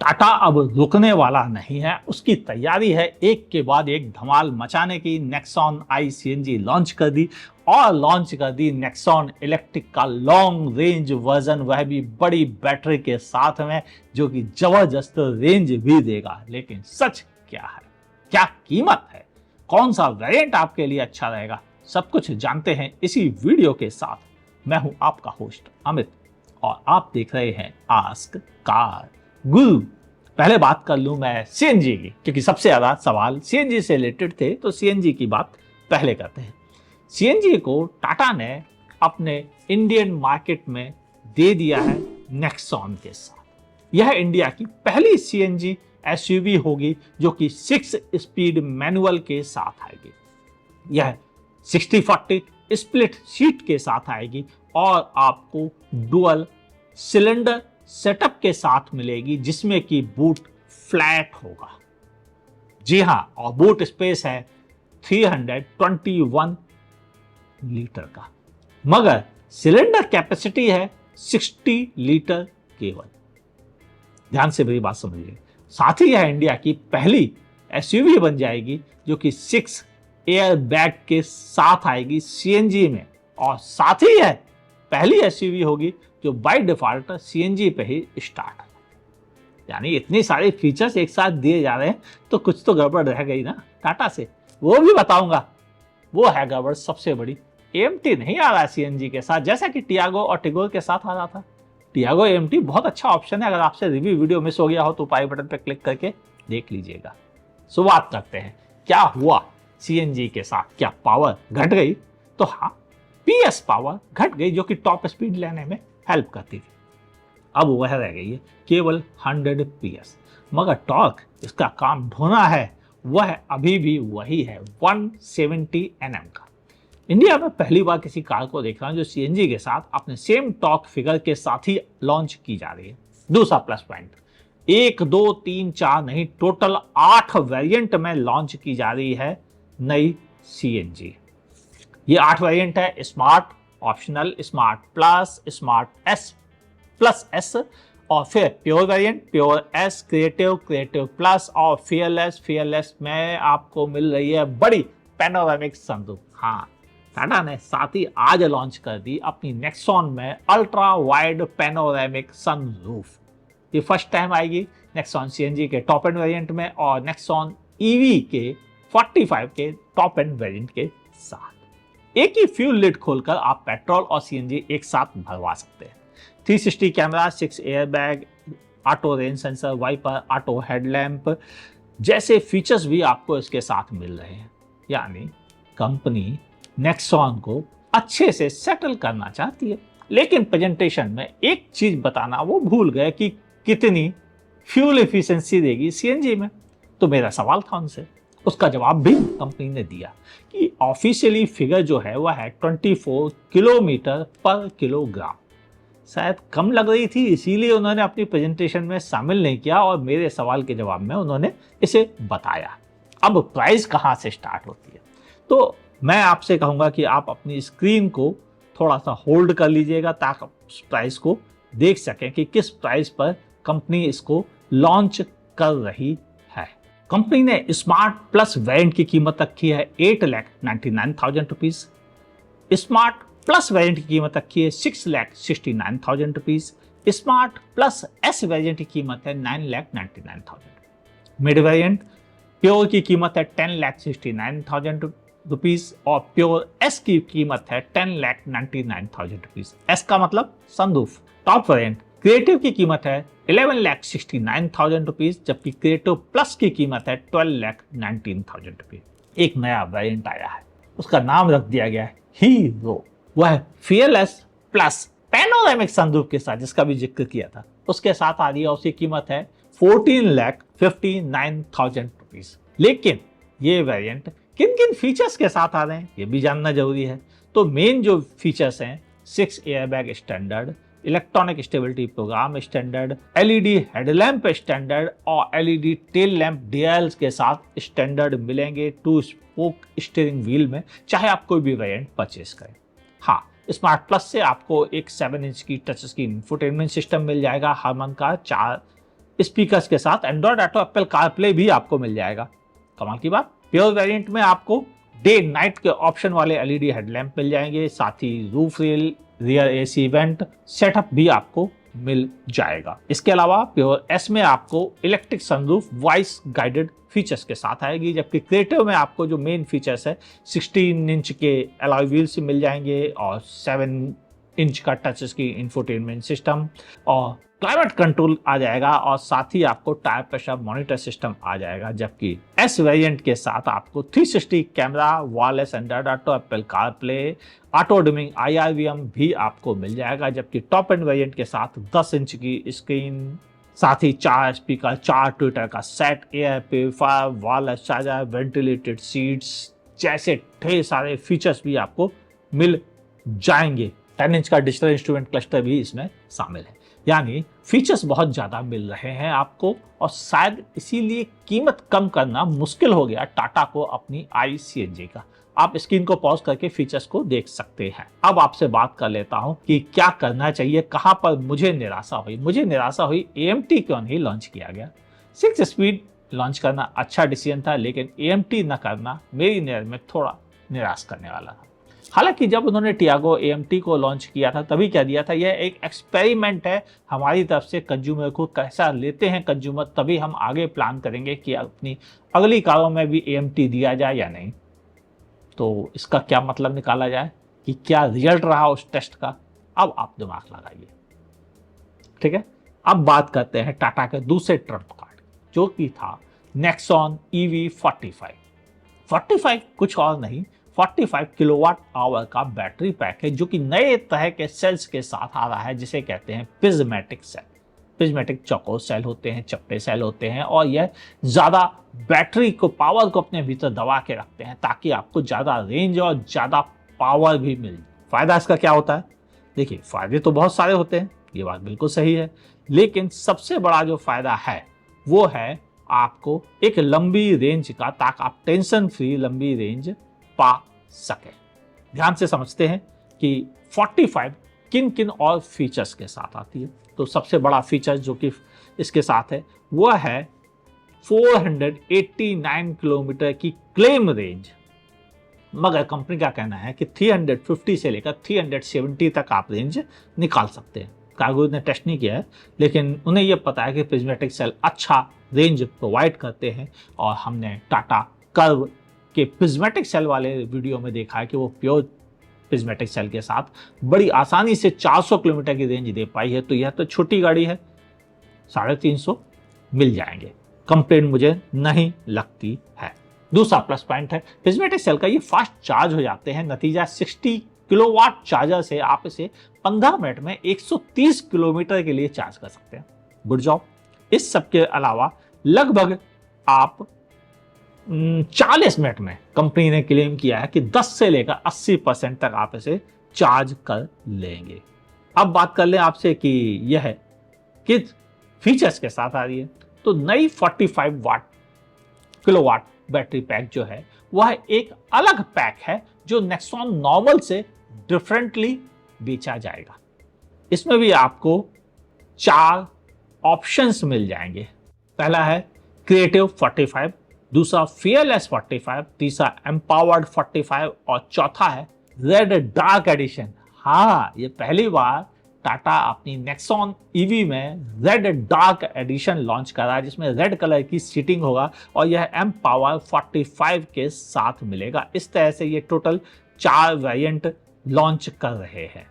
टाटा अब रुकने वाला नहीं है, उसकी तैयारी है एक के बाद एक धमाल मचाने की। नेक्सॉन आई सीएनजी लॉन्च कर दी और लॉन्च कर दी नेक्सॉन इलेक्ट्रिक का लॉन्ग रेंज वर्जन, वह भी बड़ी बैटरी के साथ में, जो कि जबरदस्त रेंज भी देगा। लेकिन सच क्या है, क्या कीमत है, कौन सा वेरिएंट आपके लिए अच्छा रहेगा, सब कुछ जानते हैं इसी वीडियो के साथ। मैं हूं आपका होस्ट अमित और आप देख रहे हैं आस्क कार गुरु। पहले बात कर लूं मैं सीएनजी की, क्योंकि सबसे ज्यादा सवाल सीएनजी से रिलेटेड थे, तो सीएनजी की बात पहले करते हैं। सीएनजी को टाटा ने अपने इंडियन मार्केट में दे दिया है नेक्सॉन के साथ। यह इंडिया की पहली सीएनजी एसयूवी होगी जो कि 6 स्पीड मैनुअल के साथ आएगी। यह 60-40 स्प्लिट सीट के साथ आएगी और आपको डुअल सिलेंडर सेटअप के साथ मिलेगी, जिसमें कि बूट फ्लैट होगा। जी हां, और बूट स्पेस है 321 लीटर का, मगर सिलेंडर कैपेसिटी है 60 लीटर केवल। ध्यान से मेरी बात समझिए। साथ ही यह इंडिया की पहली एसयूवी बन जाएगी जो कि 6 एयर बैग के साथ आएगी सीएनजी में, और साथ ही यह पहली एसयूवी होगी जो बाय डिफॉल्ट सीएनजी पे ही स्टार्ट है। यानी इतनी सारे फीचर्स एक साथ दिए जा रहे हैं, तो कुछ तो गड़बड़ रह गई ना टाटा से, वो भी बताऊंगा। वो है गड़बड़ सबसे बड़ी, एएमटी नहीं आ रहा है सीएनजी के साथ, जैसा कि टियागो और टिगोर के साथ आ रहा था। टियागो एएमटी बहुत अच्छा ऑप्शन है, अगर आपसे रिव्यू वीडियो मिस हो गया हो तो पाई बटन पर क्लिक करके देख लीजिएगा। शुरुआत करते हैं, क्या हुआ सीएनजी के साथ, क्या पावर घट गई? तो हाँ, पीएस पावर घट गई, जो कि टॉप स्पीड लेने में हेल्प करती थी। अब वह रह गई है केवल 100 पीएस, मगर टॉर्क इसका काम ढोना है वह अभी भी वही है 170 एनएम का। इंडिया में पहली बार किसी कार को देख रहा हूं जो सीएनजी के साथ अपने सेम टॉर्क फिगर के साथ ही लॉन्च की जा रही है। दूसरा प्लस पॉइंट, 1 2 3 4 नहीं, टोटल 8 वेरिएंट में लॉन्च की जा रही है नई सीएनजी। ये 8 वेरिएंट है: smart, optional, smart plus, smart S plus S, और फिर pure variant, pure S, creative, creative plus, और फियरलेस। फियरलेस में आपको मिल रही है बड़ी पैनोरामिक सनरूफ। हाँ, टाटा ने साथ ही आज लॉन्च कर दी अपनी नेक्सॉन में अल्ट्रा वाइड पैनोरामिक सनरूफ। ये फर्स्ट टाइम आएगी नेक्सॉन सीएनजी के टॉप एंड वेरिएंट में और नेक्सॉन ईवी के 45 के टॉप एंड वेरिएंट के साथ। एक ही फ्यूल लिड खोलकर आप पेट्रोल और सीएनजी एक साथ भरवा सकते हैं। 360 camera, 6 air bag, auto rain sensor, wiper, auto headlamp जैसे फीचर्स भी आपको इसके साथ मिल रहे हैं। यानी कंपनी नेक्सॉन को अच्छे से सेटल करना चाहती है, लेकिन प्रेजेंटेशन में एक चीज बताना वो भूल गए कि कितनी फ्यूल एफिशिएंसी देगी सीएनजी में। तो मेरा सवाल था उनसे, उसका जवाब भी कंपनी ने दिया कि ऑफिशियली फिगर जो है वह है 24 किलोमीटर पर किलोग्राम। शायद कम लग रही थी, इसीलिए उन्होंने अपनी प्रेजेंटेशन में शामिल नहीं किया और मेरे सवाल के जवाब में उन्होंने इसे बताया। अब प्राइस कहाँ से स्टार्ट होती है, तो मैं आपसे कहूंगा कि आप अपनी स्क्रीन को थोड़ा सा होल्ड कर लीजिएगा ताकि उस प्राइस को देख सकें कि किस प्राइस पर कंपनी इसको लॉन्च कर रही है। कंपनी ने स्मार्ट प्लस वेरिएंट की कीमत रखी है 8,99,000 रुपीज। स्मार्ट प्लस वेरिएंट की कीमत रखी है 6,69,000 rupees. Smart plus S variant की कीमत है 9,99,000। मिड वेरिएंट प्योर की कीमत है 10,69,000 रुपीज और प्योर एस की कीमत है 10,99,000 रुपीज। एस का मतलब सनरूफ। टॉप वेरिएंट क्रिएटिव की कीमत है 11,69,000 रुपीज, जबकि क्रिएटिव प्लस की कीमत है 12,19,000 रुपीज। एक नया वेरिएंट आया है, उसका नाम रख दिया गया है हीरो। वह फियरलेस प्लस पैनोरामिक सनरूफ के साथ, जिसका भी जिक्र किया था, उसके साथ आ रही है। उसकी कीमत है 14,59,000 रुपीज। लेकिन ये वेरिएंट किन किन फीचर्स के साथ आ रहे हैं ये भी जानना जरूरी है। तो मेन जो फीचर्स हैं, 6 airbag standard, electronic stability program standard, LED headlamp standard और एलईडी टेल लैंप डीएल्स के साथ स्टैंडर्ड मिलेंगे 2 स्पोक स्टीयरिंग व्हील में, चाहे आप कोई भी वेरिएंट परचेस करें। हाँ, स्मार्ट प्लस से आपको एक 7 इंच की टच स्क्रीन इंफोटेनमेंट सिस्टम मिल जाएगा, हारमन का 4 स्पीकर्स के साथ एंड्रॉयड ऑटो, एप्पल कारप्ले भी आपको मिल जाएगा। कमाल की बात। प्योर वेरिएंट में आपको डे नाइट के ऑप्शन वाले एलईडी हेडलैम्प मिल जाएंगे, साथ ही roof rail, rear AC vent setup भी आपको मिल जाएगा। इसके अलावा प्योर एस में आपको electric sunroof voice guided features के साथ आएगी, जबकि क्रिएटिव में आपको जो मेन फीचर्स है 16 इंच के अलॉय व्हील्स मिल जाएंगे और 7 इंच का टच स्क्रीन इंफोटेनमेंट सिस्टम और क्लाइमेट कंट्रोल आ जाएगा, और साथ ही आपको टायर प्रेशर मॉनिटर सिस्टम आ जाएगा। जबकि एस वेरिएंट के साथ आपको 360 camera, wireless Android Auto, Apple CarPlay, auto dimming IRVM भी आपको मिल जाएगा। जबकि टॉप एंड वेरिएंट के साथ 10 इंच की स्क्रीन, साथ ही 4 स्पीकर, 4 ट्विटर का set, air purifier, wireless charger, ventilated seats जैसे ढेर सारे फीचर्स भी आपको मिल जाएंगे। 10 इंच का डिजिटल इंस्ट्रूमेंट क्लस्टर भी इसमें शामिल है। यानी फीचर्स बहुत ज़्यादा मिल रहे हैं आपको, और शायद इसीलिए कीमत कम करना मुश्किल हो गया टाटा को अपनी ICNG का। आप स्क्रीन को पॉज करके फीचर्स को देख सकते हैं। अब आपसे बात कर लेता हूं कि क्या करना चाहिए, कहां पर मुझे निराशा हुई। मुझे निराशा हुई AMT क्यों नहीं लॉन्च किया गया। 6 स्पीड लॉन्च करना अच्छा डिसीजन था, लेकिन AMT न करना मेरी नज़र में थोड़ा निराश करने वाला था। हालांकि जब उन्होंने टियागो AMT को लॉन्च किया था तभी क्या दिया था, यह एक एक्सपेरिमेंट है हमारी तरफ से, कंज्यूमर को कैसा लेते हैं कंज्यूमर, तभी हम आगे प्लान करेंगे कि अपनी अगली कारों में भी AMT दिया जाए या नहीं। तो इसका क्या मतलब निकाला जाए कि क्या रिजल्ट रहा उस टेस्ट का, अब आप दिमाग लगाइए। ठीक है, अब बात करते हैं टाटा के दूसरे ट्रम्प कार्ड, जो कि था नेक्सॉन EV45। 45 कुछ और नहीं, 45 किलोवाट आवर का बैटरी पैक है, जो कि नए तरह के सेल्स के साथ आ रहा है, जिसे कहते हैं प्रिज्मेटिक सेल। प्रिज्मेटिक चौकोर सेल होते हैं, चपटे सेल होते हैं, और यह ज़्यादा बैटरी को, पावर को अपने भीतर दबा के रखते हैं, ताकि आपको ज़्यादा रेंज और ज़्यादा पावर भी मिल जाए। फ़ायदा इसका क्या होता है? देखिए, फ़ायदे तो बहुत सारे होते हैं, ये बात बिल्कुल सही है, लेकिन सबसे बड़ा जो फ़ायदा है वो है आपको एक लंबी रेंज का, ताकि आप टेंशन फ्री लंबी रेंज पा सके। ध्यान से समझते हैं कि 45 किन किन और फीचर्स के साथ आती है। तो सबसे बड़ा फीचर जो कि इसके साथ है वो है 489 किलोमीटर की क्लेम रेंज, मगर कंपनी का कहना है कि 350 से लेकर 370 तक आप रेंज निकाल सकते हैं। कार्गो ने टेस्ट नहीं किया है, लेकिन उन्हें यह पता है कि प्रिज्मेटिक सेल अच्छा रेंज प्रोवाइड करते हैं, और हमने टाटा कर्व के प्रिज्मेटिक सेल वाले वीडियो में देखा है कि वो प्योर प्रिज्मेटिक सेल के साथ बड़ी आसानी से 400 किलोमीटर की रेंज दे पाई है। तो यह तो छोटी गाड़ी है, 350 मिल जाएंगे, कंप्लेन मुझे नहीं लगती है। दूसरा प्लस पॉइंट है प्रिज्मेटिक सेल का, ये फास्ट चार्ज हो जाते हैं। नतीजा 60 किलोवाट चार्जर से आप इसे 15 मिनट में 130 किलोमीटर के लिए चार्ज कर सकते हैं। Good job. इस सब के अलावा लगभग आप 40 मिनट में, कंपनी ने क्लेम किया है कि 10 से लेकर 80% तक आप इसे चार्ज कर लेंगे। अब बात कर लें आपसे कि यह किस फीचर्स के साथ आ रही है। तो नई 45 किलोवाट बैटरी पैक जो है वह एक अलग पैक है, जो नेक्सॉन नॉर्मल से डिफरेंटली बेचा जाएगा। इसमें भी आपको 4 ऑप्शंस मिल जाएंगे। पहला है क्रिएटिव 45, दूसरा फियरलेस 45, तीसरा एम्पावर्ड 45 और चौथा है रेड डार्क एडिशन। हाँ, ये पहली बार टाटा अपनी नेक्सॉन ईवी में रेड डार्क एडिशन लॉन्च कर रहा है, जिसमें रेड कलर की सीटिंग होगा और यह एम्पावर 45 के साथ मिलेगा। इस तरह से ये टोटल 4 वेरिएंट लॉन्च कर रहे हैं।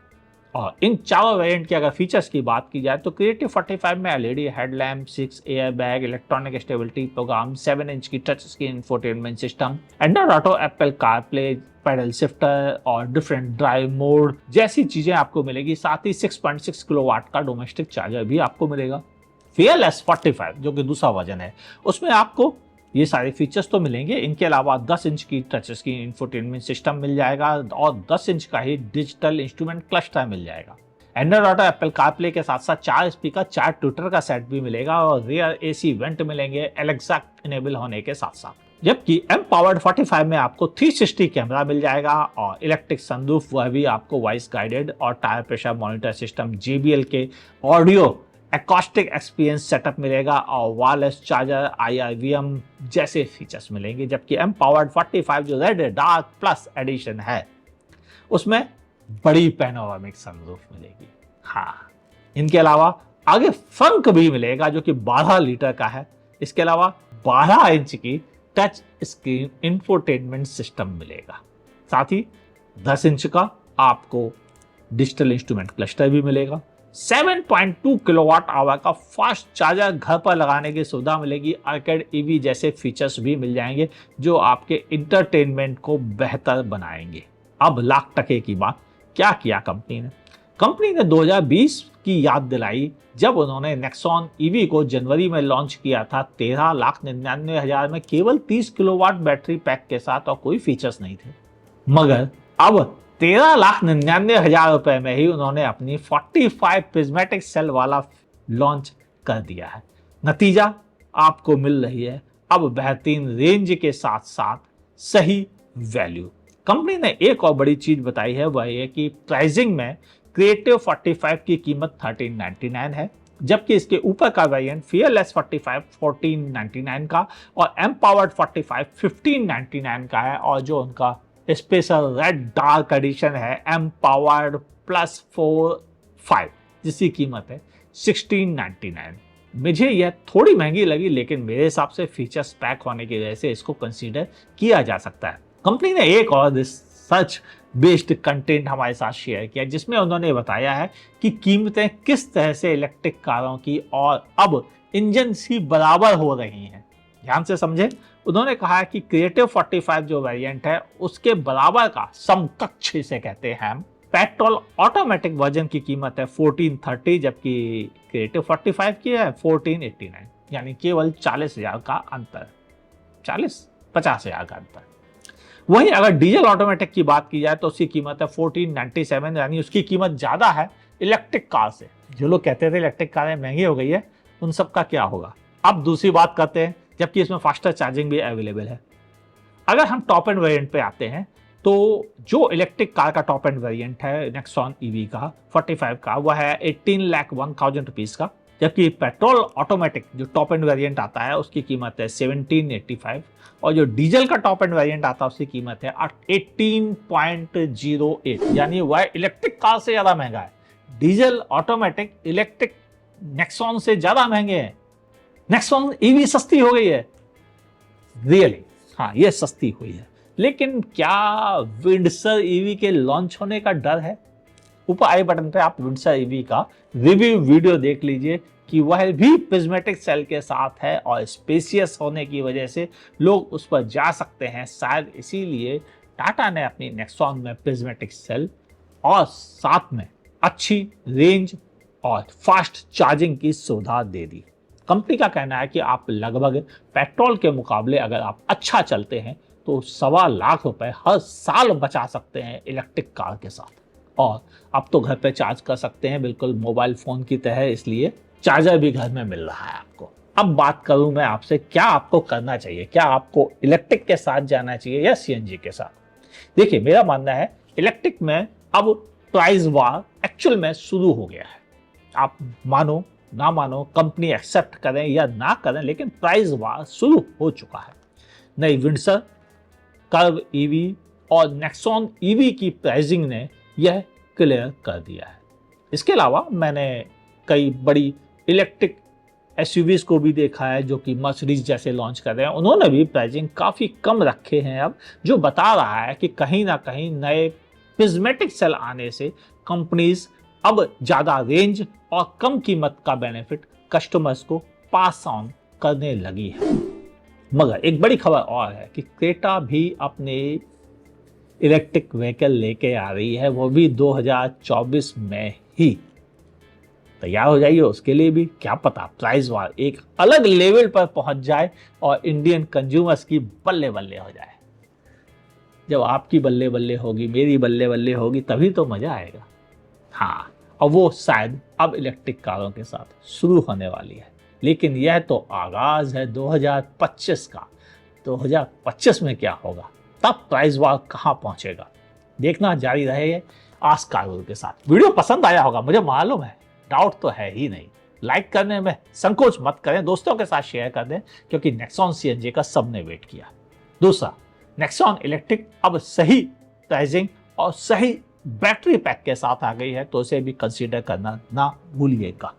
और इन चारों वेरिएंट की अगर फीचर्स की बात की जाए तो क्रिएटिव 45 में LED headlamp, 6 air bag, electronic stability program, 7 inch की touch screen infotainment system, Android Auto, Apple CarPlay, paddle shifter और डिफरेंट ड्राइव मोड जैसी चीजें आपको मिलेगी। साथ ही 6.6 किलोवाट का डोमेस्टिक चार्जर भी आपको मिलेगा। फियरलेस 45 जो कि दूसरा वर्जन है, उसमें आपको ये सारे फीचर्स तो मिलेंगे। इनके अलावा 10 इंच की टच स्क्रीन इंफोटेनमेंट सिस्टम मिल जाएगा और 10 इंच का ही डिजिटल इंस्ट्रूमेंट क्लस्टर मिल जाएगा। एंड्रॉयड ऑटो, एप्पल कारप्ले के साथ साथ 4 स्पीकर, 4 ट्विटर का सेट भी मिलेगा और रियर एसी वेंट मिलेंगे एलेक्सा इनेबल होने के साथ साथ। जबकि एम्पावर्ड 45 में आपको 360 कैमरा मिल जाएगा और इलेक्ट्रिक सनरूफ, वह भी आपको वॉइस गाइडेड, और tyre pressure monitor system, JBL के ऑडियो एकॉस्टिक एक्सपीरियंस सेटअप मिलेगा और वायरलेस चार्जर IRVM जैसे फीचर्स मिलेंगे। जबकि एम पावर्ड 45 जो रेड डार्क प्लस एडिशन है उसमें बड़ी पैनोरामिक सनरूफ मिलेगी। हाँ, इनके अलावा आगे फ्रंक भी मिलेगा जो कि 12 लीटर का है। इसके अलावा 12 इंच की टच स्क्रीन इंफोटेनमेंट सिस्टम मिलेगा। साथ ही 10 इंच का आपको डिजिटल इंस्ट्रूमेंट क्लस्टर भी मिलेगा। 7.2 किलोवाट आवर का फास्ट चार्जर घर पर लगाने की सुविधा मिलेगी। आर्केड ईवी जैसे फीचर्स भी मिल जाएंगे जो आपके इंटरटेनमेंट को बेहतर बनाएंगे। अब लाख टके की बात, क्या किया कंपनी ने? कंपनी ने 2020 की याद दिलाई जब उन्होंने नेक्सॉन ईवी को जनवरी में लॉन्च किया था 13,99,000 में केवल 30 किलोवाट बैटरी पैक के साथ और कोई फीचर्स नहीं थे। मगर अब 13,99,000 रुपए में ही उन्होंने अपनी 45 प्रिज्मेटिक सेल वाला लॉन्च कर दिया है। नतीजा आपको मिल रही है अब बेहतरीन रेंज के साथ साथ सही वैल्यू। कंपनी ने एक और बड़ी चीज बताई है, वह है कि प्राइसिंग में क्रिएटिव 45 की कीमत 1399 है, जबकि इसके ऊपर का वेरिएंट फियरलेस 45 1499 का और एम पावर्ड 45 1599 का है। और जो उनका स्पेशल रेड डार्क एडिशन है एम पावर्ड प्लस 45 जिसकी कीमत है 1699। मुझे यह थोड़ी महंगी लगी लेकिन मेरे हिसाब से फीचर्स पैक होने की वजह से इसको कंसीडर किया जा सकता है। कंपनी ने एक और रिसर्च बेस्ड कंटेंट हमारे साथ शेयर किया जिसमें उन्होंने बताया है कि कीमतें किस तरह से इलेक्ट्रिक कारों की और अब इंजन सी बराबर हो रही हैं। ध्यान से समझे, उन्होंने कहा कि क्रिएटिव 45 जो वेरिएंट है उसके बराबर का समकक्ष इसे कहते हैं हम पेट्रोल ऑटोमेटिक वर्जन की कीमत है 1430, जबकि क्रिएटिव 45 की है 1489, यानी केवल 40,000 का अंतर, 50,000 का अंतर। वहीं अगर डीजल ऑटोमेटिक की बात की जाए तो उसकी कीमत है 1497, यानी उसकी कीमत ज्यादा है इलेक्ट्रिक कार से। जो लोग कहते थे इलेक्ट्रिक कारें महंगी हो गई है, उन सब का क्या होगा। अब दूसरी बात करते हैं, जबकि इसमें फास्टर चार्जिंग भी अवेलेबल है। अगर हम टॉप एंड वेरिएंट पे आते हैं तो जो इलेक्ट्रिक कार का टॉप एंड वेरिएंट है नेक्सॉन ईवी का 45 का, वह है 18,01,000 रुपीज का, जबकि पेट्रोल ऑटोमेटिक जो टॉप एंड वेरिएंट आता है उसकी कीमत है 1785 और जो डीजल का टॉप एंड वेरिएंट आता है उसकी कीमत है 18.08, यानी वह इलेक्ट्रिक कार से ज्यादा महंगा है। डीजल ऑटोमेटिक इलेक्ट्रिक नेक्सॉन से ज्यादा महंगे हैं। नेक्सॉन ईवी सस्ती हो गई है, रियली हाँ ये सस्ती हुई है। लेकिन क्या विंडसर ईवी के लॉन्च होने का डर है? ऊपर आई बटन पे आप विंडसर ईवी का रिव्यू वीडियो देख लीजिए कि वह भी प्रिज्मेटिक सेल के साथ है और स्पेशियस होने की वजह से लोग उस पर जा सकते हैं। शायद इसीलिए टाटा ने अपनी नेक्सॉन में प्रिज्मेटिक सेल और साथ में अच्छी रेंज और फास्ट चार्जिंग की सुविधा दे दी। कंपनी का कहना है कि आप लगभग पेट्रोल के मुकाबले अगर आप अच्छा चलते हैं तो 1.25 लाख रुपए हर साल बचा सकते हैं इलेक्ट्रिक कार के साथ। और अब तो घर पे चार्ज कर सकते हैं बिल्कुल मोबाइल फोन की तरह, इसलिए चार्जर भी घर में मिल रहा है आपको। अब बात करूं मैं आपसे, क्या आपको करना चाहिए? क्या आपको इलेक्ट्रिक के साथ जाना चाहिए या सीएनजी के साथ? देखिए, मेरा मानना है इलेक्ट्रिक में अब प्राइस वार एक्चुअल में शुरू हो गया है। आप मानो ना मानो, कंपनी एक्सेप्ट करें या ना करें, लेकिन प्राइस वार शुरू हो चुका है। नई विंडसर, कर्व ईवी और नेक्सॉन ईवी की प्राइसिंग ने यह क्लियर कर दिया है। इसके अलावा मैंने कई बड़ी इलेक्ट्रिक एसयूवीज को भी देखा है जो कि मर्सिडीज जैसे लॉन्च कर रहे हैं। उन्होंने भी प्राइसिंग काफ़ी कम रखे हैं अब, जो बता रहा है कि कहीं ना कहीं नए प्रिज्मेटिक सेल आने से कंपनीज अब ज़्यादा रेंज और कम कीमत का बेनिफिट कस्टमर्स को पास ऑन करने लगी है। मगर एक बड़ी खबर और है कि क्रेटा भी अपने इलेक्ट्रिक व्हीकल लेके आ रही है, वो भी 2024 में ही। तैयार हो जाइए उसके लिए भी। क्या पता प्राइस वार एक अलग लेवल पर पहुंच जाए और इंडियन कंज्यूमर्स की बल्ले बल्ले हो जाए। जब आपकी बल्ले बल्ले होगी, मेरी बल्ले बल्ले होगी, तभी तो मजा आएगा। हाँ, और वो शायद अब इलेक्ट्रिक कारों के साथ शुरू होने वाली है। लेकिन यह तो आगाज है 2025 का। 2025 में क्या होगा, तब प्राइस वार कहां पहुंचेगा, देखना जारी रहे आज कारों के साथ। वीडियो पसंद आया होगा मुझे मालूम है, डाउट तो है ही नहीं। लाइक करने में संकोच मत करें, दोस्तों के साथ शेयर कर दें, क्योंकि नेक्सॉन सीएनजी का सबने वेट किया। दूसरा, नेक्सॉन इलेक्ट्रिक अब सही प्राइसिंग और सही बैटरी पैक के साथ आ गई है, तो उसे भी कंसीडर करना ना भूलिएगा।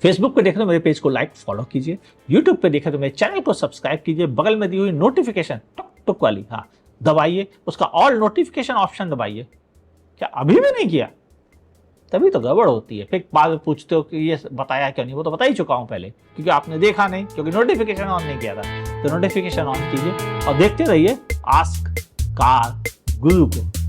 फेसबुक पे देख रहे हो मेरे पेज को लाइक फॉलो कीजिए, यूट्यूब पे देखे तो मेरे चैनल को सब्सक्राइब कीजिए, बगल में दी हुई नोटिफिकेशन टुक टुक वाली दबाइए, उसका ऑल नोटिफिकेशन ऑप्शन दबाइए। क्या अभी भी नहीं किया? तभी तो गड़बड़ होती है, फिर बाद में पूछते हो कि ये बताया क्यों नहीं, वो तो बता ही चुका हूं पहले, क्योंकि आपने देखा नहीं, क्योंकि नोटिफिकेशन ऑन नहीं किया था। तो नोटिफिकेशन ऑन कीजिए और देखते रहिए आस्क कार गुरु को।